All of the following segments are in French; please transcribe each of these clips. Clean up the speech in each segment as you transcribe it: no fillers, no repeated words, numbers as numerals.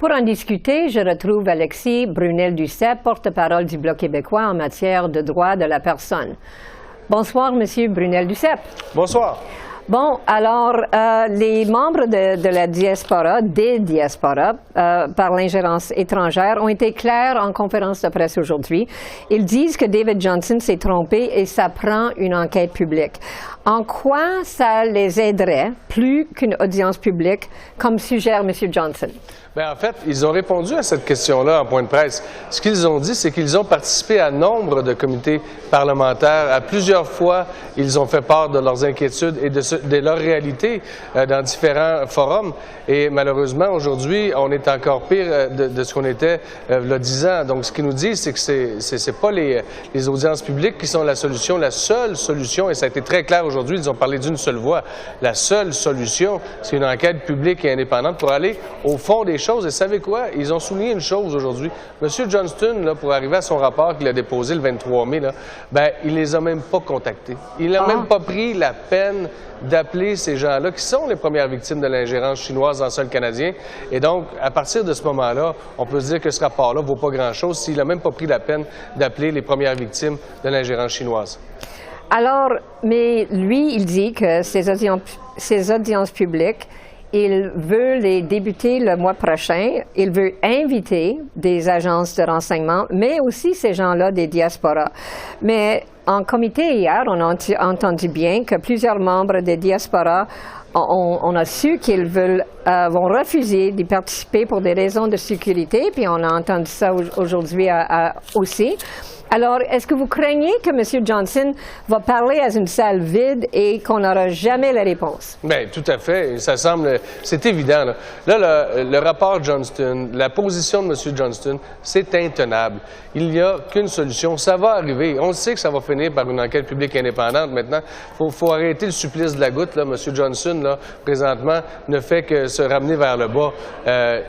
Pour en discuter, je retrouve Alexis Brunel-Duceppe, porte-parole du Bloc québécois en matière de droits de la personne. Bonsoir, Monsieur Brunel-Duceppe. Bonsoir. Bon, alors, les membres de la diaspora, des diasporas, par l'ingérence étrangère, ont été clairs en conférence de presse aujourd'hui. Ils disent que David Johnston s'est trompé et ça prend une enquête publique. En quoi ça les aiderait, plus qu'une audience publique, comme suggère M. Johnston? Bien, en fait, ils ont répondu à cette question-là en point de presse. Ce qu'ils ont dit, c'est qu'ils ont participé à nombre de comités parlementaires. À plusieurs fois, ils ont fait part de leurs inquiétudes et de leur réalité dans différents forums. Et malheureusement, aujourd'hui, on est encore pire de ce qu'on était il y a 10 ans. Donc, ce qu'ils nous disent, c'est que c'est pas les audiences publiques qui sont la solution. La seule solution, et ça a été très clair aujourd'hui, ils ont parlé d'une seule voix, la seule solution, c'est une enquête publique et indépendante pour aller au fond des choses. Et savez quoi? Ils ont souligné une chose aujourd'hui. M. Johnston, là, pour arriver à son rapport qu'il a déposé le 23 mai, là, ben, il les a même pas contactés. Il n'a même pas pris la peine d'appeler ces gens-là, qui sont les premières victimes de l'ingérence chinoise dans le sol canadien. Et donc, à partir de ce moment-là, on peut se dire que ce rapport-là ne vaut pas grand-chose s'il n'a même pas pris la peine d'appeler les premières victimes de l'ingérence chinoise. Alors, mais lui, il dit que ces audiences publiques, il veut les débuter le mois prochain. Il veut inviter des agences de renseignement, mais aussi ces gens-là des diasporas. Mais en comité hier, on a entendu bien que plusieurs membres des diasporas on a su qu'ils vont refuser d'y participer pour des raisons de sécurité, puis on a entendu ça aujourd'hui aussi. Alors, est-ce que vous craignez que M. Johnston va parler à une salle vide et qu'on n'aura jamais la réponse? Bien, tout à fait. Ça semble... C'est évident. Là, le rapport Johnston, la position de M. Johnston, c'est intenable. Il n'y a qu'une solution. Ça va arriver. On sait que ça va finir par une enquête publique indépendante. Maintenant, il faut arrêter le supplice de la goutte. Là. M. Johnston, là, présentement, ne fait que se ramener vers le bas.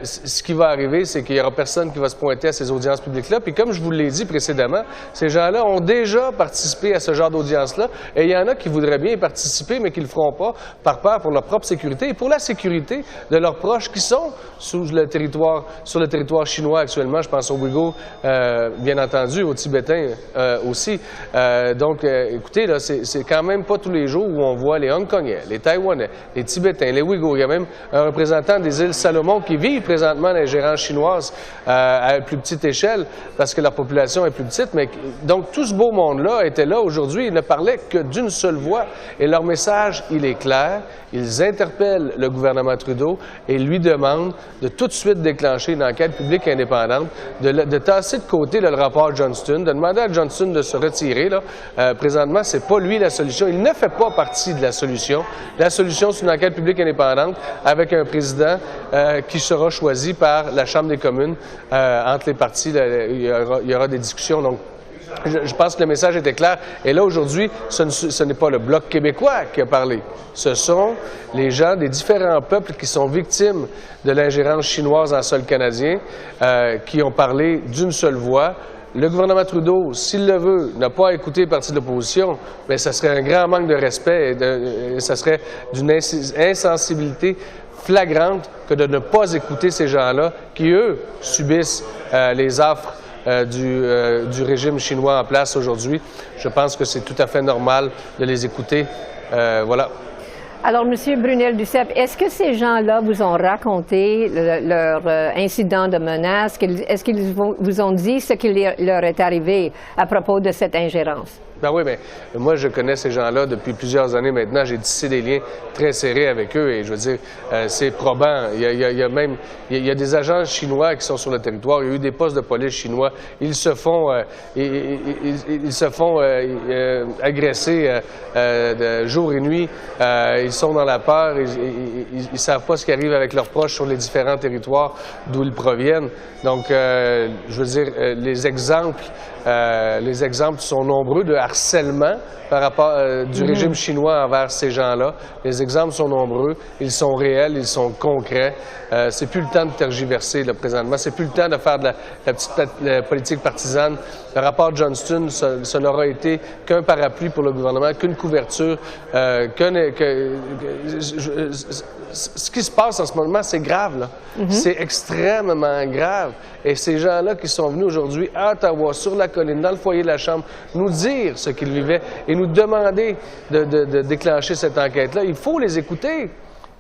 Ce qui va arriver, c'est qu'il n'y aura personne qui va se pointer à ces audiences publiques-là. Puis comme je vous l'ai dit précédemment, ces gens-là ont déjà participé à ce genre d'audience-là, et il y en a qui voudraient bien y participer, mais qui ne le feront pas par peur pour leur propre sécurité et pour la sécurité de leurs proches qui sont sur le territoire chinois actuellement. Je pense aux Ouïghours, bien entendu, aux Tibétains aussi. Écoutez, là, c'est quand même pas tous les jours où on voit les Hongkongais, les Taïwanais, les Tibétains, les Ouïghours. Il y a même un représentant des îles Salomon qui vit présentement l'ingérence chinoise à plus petite échelle parce que leur population est plus petite. Mais donc, tout ce beau monde-là était là aujourd'hui. Ils ne parlaient que d'une seule voix. Et leur message, il est clair. Ils interpellent le gouvernement Trudeau et lui demandent de tout de suite déclencher une enquête publique indépendante, de tasser de côté le rapport Johnston, de demander à Johnston de se retirer. Là. Présentement, c'est pas lui la solution. Il ne fait pas partie de la solution. La solution, c'est une enquête publique indépendante avec un président qui sera choisi par la Chambre des communes. Entre les partis, il y aura des discussions. Donc, je pense que le message était clair. Et là, aujourd'hui, ce n'est pas le Bloc québécois qui a parlé. Ce sont les gens des différents peuples qui sont victimes de l'ingérence chinoise en sol canadien qui ont parlé d'une seule voix. Le gouvernement Trudeau, s'il le veut, n'a pas écouté les partis de l'opposition, mais ça serait un grand manque de respect et ça serait d'une insensibilité flagrante que de ne pas écouter ces gens-là qui, eux, subissent les affres du régime chinois en place aujourd'hui. Je pense que c'est tout à fait normal de les écouter. Voilà. Alors, M. Brunel-Duceppe, est-ce que ces gens-là vous ont raconté leur incident de menace? Est-ce qu'ils vous ont dit ce qui leur est arrivé à propos de cette ingérence? Ben oui, mais moi, je connais ces gens-là depuis plusieurs années maintenant. J'ai tissé des liens très serrés avec eux et je veux dire, c'est probant. Il y a des agents chinois qui sont sur le territoire. Il y a eu des postes de police chinois. Ils se font agresser jour et nuit. Ils sont dans la peur. Ils ne savent pas ce qui arrive avec leurs proches sur les différents territoires d'où ils proviennent. Donc, je veux dire, les exemples sont nombreux de harcèlement harcèlement par rapport du régime chinois envers ces gens-là. Les exemples sont nombreux, ils sont réels, ils sont concrets. C'est plus le temps de tergiverser là, présentement. C'est plus le temps de faire de la petite politique partisane. Le rapport Johnston, ça n'aura été qu'un parapluie pour le gouvernement, qu'une couverture, ce qui se passe en ce moment, c'est grave, là. C'est extrêmement grave. Et ces gens-là qui sont venus aujourd'hui à Ottawa, sur la colline, dans le foyer de la Chambre, nous dire ce qu'ils vivaient et nous demander de déclencher cette enquête-là, il faut les écouter.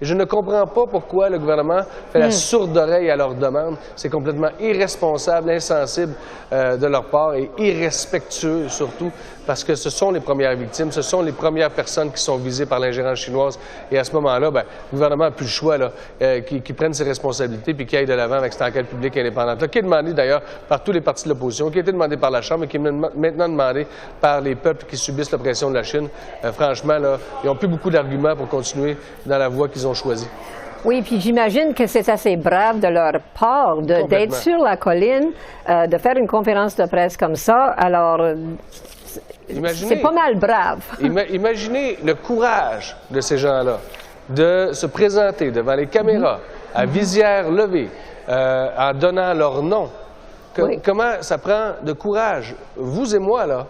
Je ne comprends pas pourquoi le gouvernement fait la sourde oreille à leurs demandes. C'est complètement irresponsable, insensible de leur part et irrespectueux surtout, parce que ce sont les premières victimes, ce sont les premières personnes qui sont visées par l'ingérence chinoise. Et à ce moment-là, le gouvernement n'a plus le choix qu'il prenne ses responsabilités puis qu'il aille de l'avant avec cette enquête publique indépendante-là, qui est demandée d'ailleurs par tous les partis de l'opposition, qui a été demandée par la Chambre et qui est maintenant demandée par les peuples qui subissent l'oppression de la Chine. Franchement, là, ils n'ont plus beaucoup d'arguments pour continuer dans la voie qu'ils ont choisie. Oui, puis j'imagine que c'est assez brave de leur part d'être sur la colline, de faire une conférence de presse comme ça. Alors, c'est pas mal brave. Imaginez le courage de ces gens-là de se présenter devant les caméras, à visière levée, en donnant leur nom. Comment ça prend de courage? Vous et moi, là,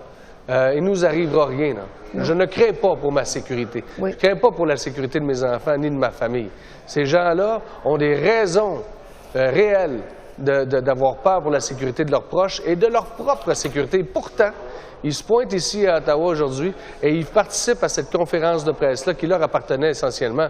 il ne nous arrivera rien. Là. Je ne crains pas pour ma sécurité. Je ne crains pas pour la sécurité de mes enfants ni de ma famille. Ces gens-là ont des raisons réelles d'avoir peur pour la sécurité de leurs proches et de leur propre sécurité. Pourtant, ils se pointent ici à Ottawa aujourd'hui et ils participent à cette conférence de presse-là qui leur appartenait essentiellement.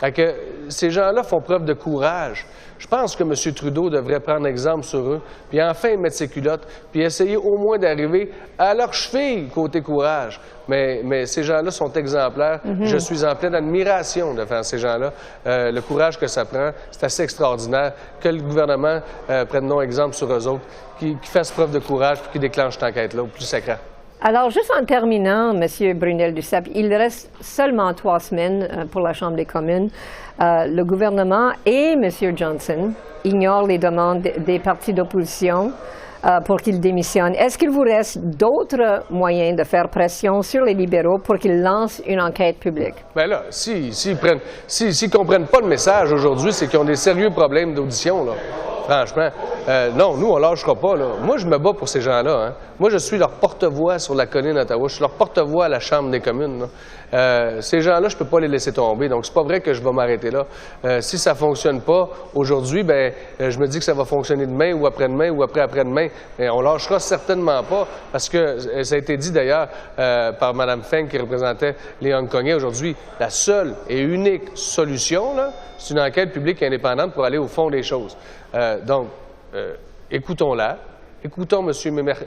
Que ces gens-là font preuve de courage. Je pense que M. Trudeau devrait prendre exemple sur eux, puis enfin mettre ses culottes, puis essayer au moins d'arriver à leur cheville côté courage. Mais ces gens-là sont exemplaires. Je suis en pleine admiration devant ces gens-là. Le courage que ça prend, c'est assez extraordinaire. Que le gouvernement prenne non exemple sur eux autres, qui fasse preuve de courage, puis qui déclenche cette enquête-là au plus sacré. Alors, juste en terminant, M. Brunel-Duceppe, il reste seulement 3 semaines pour la Chambre des communes. Le gouvernement et M. Johnson ignorent les demandes des partis d'opposition pour qu'ils démissionnent. Est-ce qu'il vous reste d'autres moyens de faire pression sur les libéraux pour qu'ils lancent une enquête publique? Bien là, s'ils ne comprennent pas le message aujourd'hui, c'est qu'ils ont des sérieux problèmes d'audition, là. Franchement, non, nous, on ne lâchera pas. Là. Moi, je me bats pour ces gens-là. Hein. Moi, je suis leur porte-voix sur la colline d'Ottawa. Je suis leur porte-voix à la Chambre des communes. Ces gens-là, je ne peux pas les laisser tomber. Donc, c'est pas vrai que je vais m'arrêter là. Si ça ne fonctionne pas aujourd'hui, je me dis que ça va fonctionner demain ou après-demain ou après-après-demain. Mais on ne lâchera certainement pas parce que ça a été dit d'ailleurs par Mme Feng qui représentait les Hongkongais aujourd'hui. La seule et unique solution, là, c'est une enquête publique indépendante pour aller au fond des choses. Donc, écoutons-la. Écoutons M.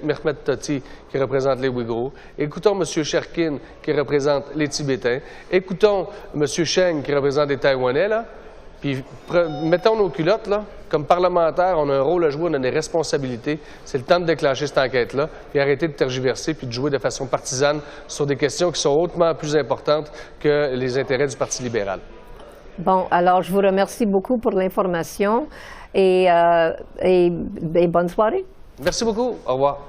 Mehmet Toti, qui représente les Ouïghours. Écoutons M. Sherkin, qui représente les Tibétains. Écoutons M. Cheng, qui représente les Taïwanais, là. Puis, mettons nos culottes, là. Comme parlementaires, on a un rôle à jouer, on a des responsabilités. C'est le temps de déclencher cette enquête-là, puis arrêter de tergiverser, puis de jouer de façon partisane sur des questions qui sont hautement plus importantes que les intérêts du Parti libéral. Bon, alors je vous remercie beaucoup pour l'information et bonne soirée. Merci beaucoup. Au revoir.